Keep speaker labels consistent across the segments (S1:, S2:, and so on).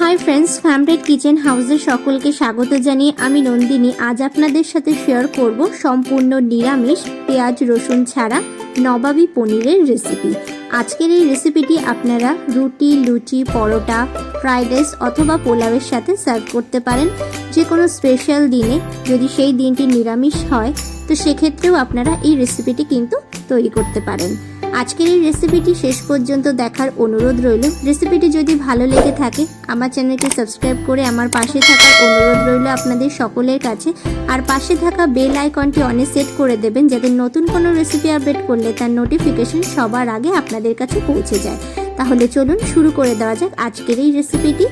S1: Hi friends, family kitchen হাউসে সকলকে স্বাগত জানিয়ে আমি নন্দিনী আজ আপনাদের সাথে শেয়ার করব সম্পূর্ণ নিরামিষ পেঁয়াজ রসুন ছাড়া নবাবী পনিরের রেসিপি। আজকের এই রেসিপিটি আপনারা রুটি, লুচি, পরোটা, ফ্রাইড রাইস অথবা পোলাওয়ের সাথে সার্ভ করতে পারেন। যে কোনো স্পেশাল দিনে যদি সেই দিনটি নিরামিষ হয় তো সেক্ষেত্রেও আপনারা এই রেসিপিটি কিন্তু তৈরি করতে পারেন। আজকের এই রেসিপিটি শেষ পর্যন্ত দেখার অনুরোধ রইল। রেসিপিটি যদি ভালো লেগে থাকে আমার চ্যানেলটি সাবস্ক্রাইব করে আমার পাশে থাকার অনুরোধ রইল আপনাদের সকলের কাছে। আর পাশে থাকা বেল আইকনটি অনে সেট করে দেবেন যাতে নতুন কোনো রেসিপি আপডেট করলে তার নোটিফিকেশন সবার আগে আপনাদের কাছে পৌঁছে যায়। তাহলে চলুন শুরু করে দেওয়া যাক আজকের এই রেসিপিটি।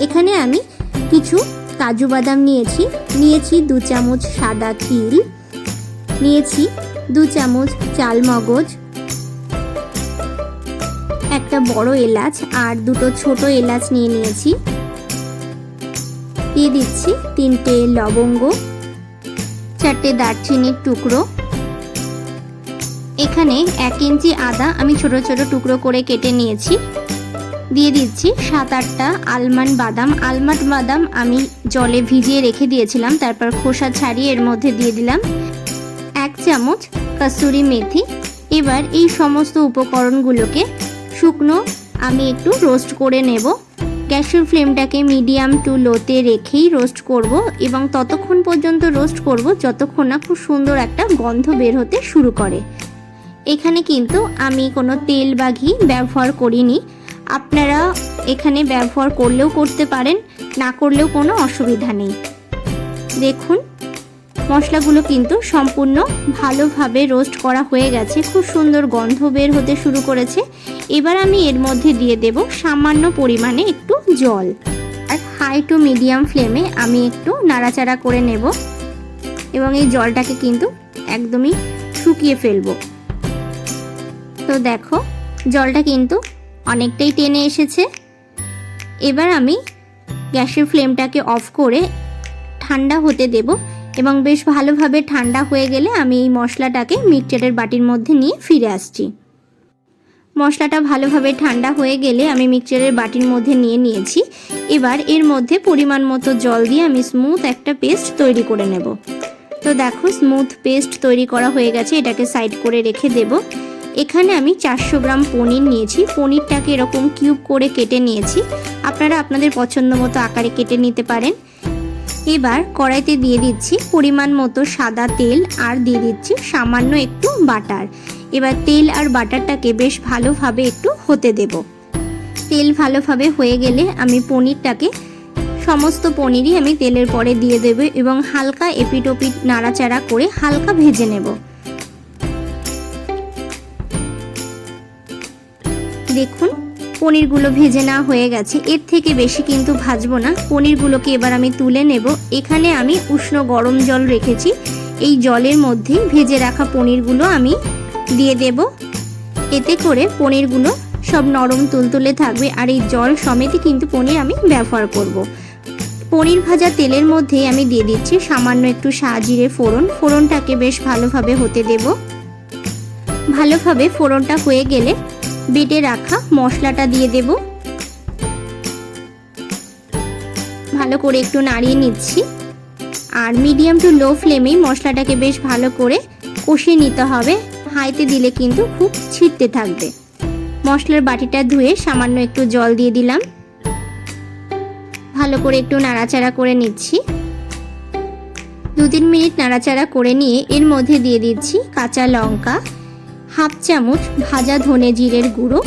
S1: এখানে আমি কিছু কাজু বাদাম নিয়েছি 2 চামচ সাদা তিল, নিয়েছি 2 চামচ চালমগজ, একটা বড় এলাচ আর 2টো ছোট এলাচ নিয়েছি। দিয়ে দিচ্ছি 3টে লবঙ্গ, 4টে দারচিনির টুকরো। এখানে 1 ইঞ্চি আদা আমি ছোট ছোট টুকরো করে কেটে নিয়েছি। দিয়ে দিচ্ছি 7-8টা আলমন্ড বাদাম আমি জলে ভিজিয়ে রেখে দিয়েছিলাম, তারপর খোসা ছাড়িয়ে এর মধ্যে দিয়ে দিলাম 1 চামচ কসুরি মেথি। এবার এই সমস্ত উপকরণগুলোকে শুকনো আমি একটু রোস্ট করে নেব। গ্যাসের ফ্লেমটাকে মিডিয়াম টু লোতে রেখেই রোস্ট করব এবং ততক্ষণ পর্যন্ত রোস্ট করব যতক্ষণ না খুব সুন্দর একটা গন্ধ বের হতে শুরু করে। এখানে কিন্তু আমি কোনো তেল বা ঘি ব্যবহার করিনি, আপনারা এখানে ব্যবহার করলেও করতে পারেন, না করলেও কোনো অসুবিধা নেই। দেখুন মশলাগুলো কিন্তু সম্পূর্ণ ভালোভাবে রোস্ট করা হয়ে গেছে, খুব সুন্দর গন্ধ বের হতে শুরু করেছে। এবার আমি এর মধ্যে দিয়ে দেব সামান্য পরিমাণে একটু জল, আর হাই টু মিডিয়াম ফ্লেমে আমি একটু নাড়াচাড়া করে নেব এবং এই জলটাকে কিন্তু একদমই শুকিয়ে ফেলবো। তো দেখো জলটা কিন্তু অনেকটাই টেনে এসেছে। এবার আমি গ্যাসের ফ্লেমটাকে অফ করে ঠান্ডা হতে দেব এবং বেশ ভালোভাবে ঠান্ডা হয়ে গেলে আমি এই মশলাটাকে মিক্সচারের বাটির মধ্যে নিয়ে ফিরে আসছি। মশলাটা ভালোভাবে ঠান্ডা হয়ে গেলে আমি মিক্সচারের বাটির মধ্যে নিয়েছি। এবার এর মধ্যে পরিমাণ মতো জল দিয়ে আমি স্মুথ একটা পেস্ট তৈরি করে নেব। তো দেখো স্মুথ পেস্ট তৈরি করা হয়ে গেছে, এটাকে সাইড করে রেখে দেব। এখানে আমি 400 গ্রাম পনির নিয়েছি। পনিরটাকে এরকম কিউব করে কেটে নিয়েছি, আপনারা আপনাদের পছন্দ মতো আকারে কেটে নিতে পারেন। এবার কড়াইতে দিয়ে দিচ্ছি পরিমাণ মতো সাদা তেল আর দিয়ে দিচ্ছি সামান্য একটু বাটার। এবার তেল আর বাটারটাকে বেশ ভালোভাবে একটু হতে দেব। তেল ভালোভাবে হয়ে গেলে আমি পনিরটাকে সমস্ত পনিরই আমি তেলের পরে দিয়ে দেব এবং হালকা এপিট ওপিট নাড়াচাড়া করে হালকা ভেজে নেব। দেখুন পনিরগুলো ভেজে নেওয়া হয়ে গেছে, এর থেকে বেশি কিন্তু ভাজবো না। পনিরগুলোকে এবার আমি তুলে নেব। এখানে আমি উষ্ণ গরম জল রেখেছি, এই জলের মধ্যে ভেজে রাখা পনিরগুলো আমি দিয়ে দেব। এতে করে পনিরগুলো সব নরম তুলতুলে থাকবে আর এই জল সমেতই কিন্তু পনির আমি ব্যবহার করব। পনির ভাজা তেলের মধ্যে আমি দিয়ে দিচ্ছি সামান্য একটু সাজিরে ফোড়নটাকে বেশ ভালোভাবে হতে দেব। ভালোভাবে ফোড়নটা হয়ে গেলে বেটে রাখা মশলাটা দিয়ে দেব। ভালো করে একটু নাড়িয়ে নিচ্ছি আর মিডিয়াম টু লো ফ্লেমেই মশলাটাকে বেশ ভালো করে কষিয়ে নিতে হবে, হাইতে দিলে কিন্তু খুব ছিটতে থাকবে। মশলার বাটিটা ধুয়ে সামান্য একটু জল দিয়ে দিলাম, ভালো করে একটু নাড়াচাড়া করে নিচ্ছি। 2-3 মিনিট নাড়াচাড়া করে নিয়ে এর মধ্যে দিয়ে দিচ্ছি কাঁচা লঙ্কা, 1/2 চামচ ভাজা ধনে জিরের গুঁড়ো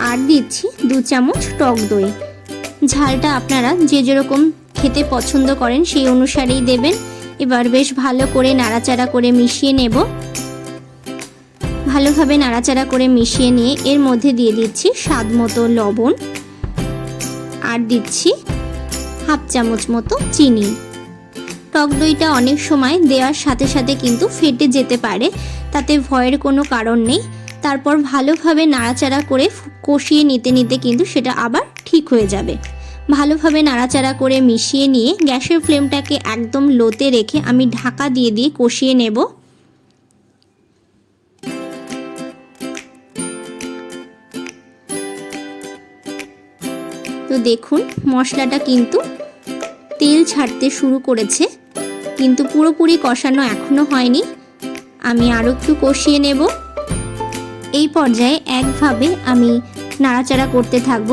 S1: আর দিচ্ছি 2 চামচ টক দই। ঝালটা আপনারা যে যেরকম খেতে পছন্দ করেন সেই অনুসারেই দেবেন। এবার বেশ ভালো করে নাড়াচাড়া করে মিশিয়ে নেব। ভালোভাবে নাড়াচাড়া করে মিশিয়ে নিয়ে এর মধ্যে দিয়ে দিচ্ছি স্বাদ মতো লবণ আর দিচ্ছি 1/2 চামচ মতো চিনি। টক দইটা অনেক সময় দেওয়ার সাথে সাথে কিন্তু ফেটে যেতে পারে, তাতে ভয়ের কোনো কারণ নেই। তারপর ভালোভাবে নাড়াচাড়া করে কষিয়ে নিতে কিন্তু সেটা আবার ঠিক হয়ে যাবে। ভালোভাবে নাড়াচাড়া করে মিশিয়ে নিয়ে গ্যাসের ফ্লেমটাকে একদম লোতে রেখে আমি ঢাকা দিয়ে কষিয়ে নেব। তো দেখুন মশলাটা কিন্তু তেল ছাড়তে শুরু করেছে, কিন্তু পুরোপুরি কষানো এখনো হয়নি। আমি আরও একটু কষিয়ে নেব। এই পর্যায়ে একভাবে আমি নাড়াচাড়া করতে থাকব।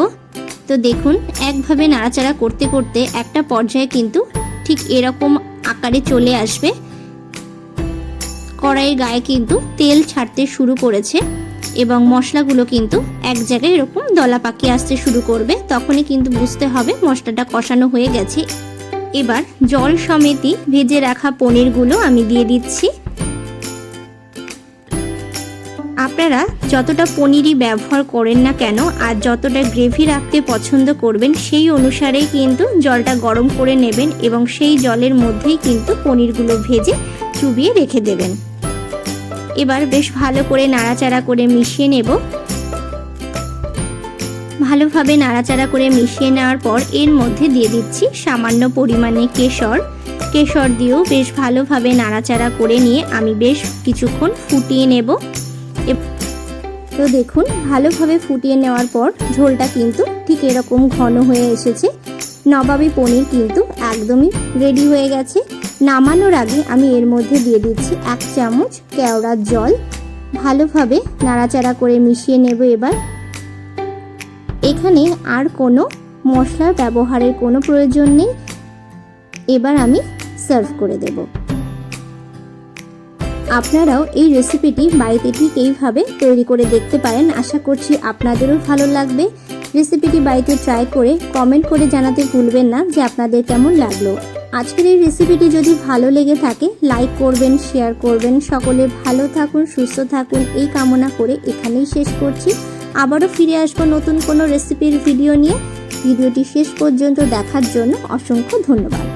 S1: তো দেখুন একভাবে নাড়াচাড়া করতে করতে একটা পর্যায়ে কিন্তু ঠিক এরকম আকারে চলে আসবে। কড়াইয়ের গায়ে কিন্তু তেল ছাড়তে শুরু করেছে এবং মশলাগুলো কিন্তু এক জায়গায় এরকম দলা পাকিয়ে আসতে শুরু করবে। তখনই কিন্তু বুঝতে হবে মশলাটা কষানো হয়ে গেছে। এবার জল সমেত ভেজে রাখা পনিরগুলো আমি দিয়ে দিচ্ছি। আপনারা যতটা পনিরই ব্যবহার করেন না কেন আর যতটা গ্রেভি রাখতে পছন্দ করবেন সেই অনুসারেই কিন্তু জলটা গরম করে নেবেন এবং সেই জলের মধ্যেই কিন্তু পনিরগুলো ভেজে চুবিয়ে রেখে দেবেন। এবার বেশ ভালো করে নাড়াচাড়া করে মিশিয়ে নেব। ভালোভাবে নাড়াচাড়া করে মিশিয়ে নেওয়ার পর এর মধ্যে দিয়ে দিচ্ছি সামান্য পরিমাণে কেশর। কেশর দিয়েও বেশ ভালোভাবে নাড়াচাড়া করে নিয়ে আমি বেশ কিছুক্ষণ ফুটিয়ে নেব। তো দেখুন ভালোভাবে ফুটিয়ে নেওয়ার পর ঝোলটা কিন্তু ঠিক এরকম ঘন হয়ে এসেছে। নবাবী পনির কিন্তু একদমই রেডি হয়ে গেছে। নামানোর আগে আমি এর মধ্যে দিয়ে দিচ্ছি 1 চামচ কেওড়ার জল। ভালোভাবে নাড়াচাড়া করে মিশিয়ে নেব। এবার এখানে আর কোনো মশলার ব্যবহারের কোনো প্রয়োজন নেই। এবার আমি সার্ভ করে দেব। আপনারাও এই রেসিপিটি বাড়িতে ঠিক এইভাবে তৈরি করে দেখতে পারেন। আশা করছি আপনাদেরও ভালো লাগবে। রেসিপিটি বাড়িতে ট্রাই করে কমেন্ট করে জানাতে ভুলবেন না যে আপনাদের কেমন লাগলো। আজকের এই রেসিপিটি যদি ভালো লেগে থাকে লাইক করবেন, শেয়ার করবেন। সকলে ভালো থাকুন, সুস্থ থাকুন এই কামনা করে এখানেই শেষ করছি। আবারও ফিরে আসবো নতুন কোনো রেসিপির ভিডিও নিয়ে। ভিডিওটি শেষ পর্যন্ত দেখার জন্য অসংখ্য ধন্যবাদ।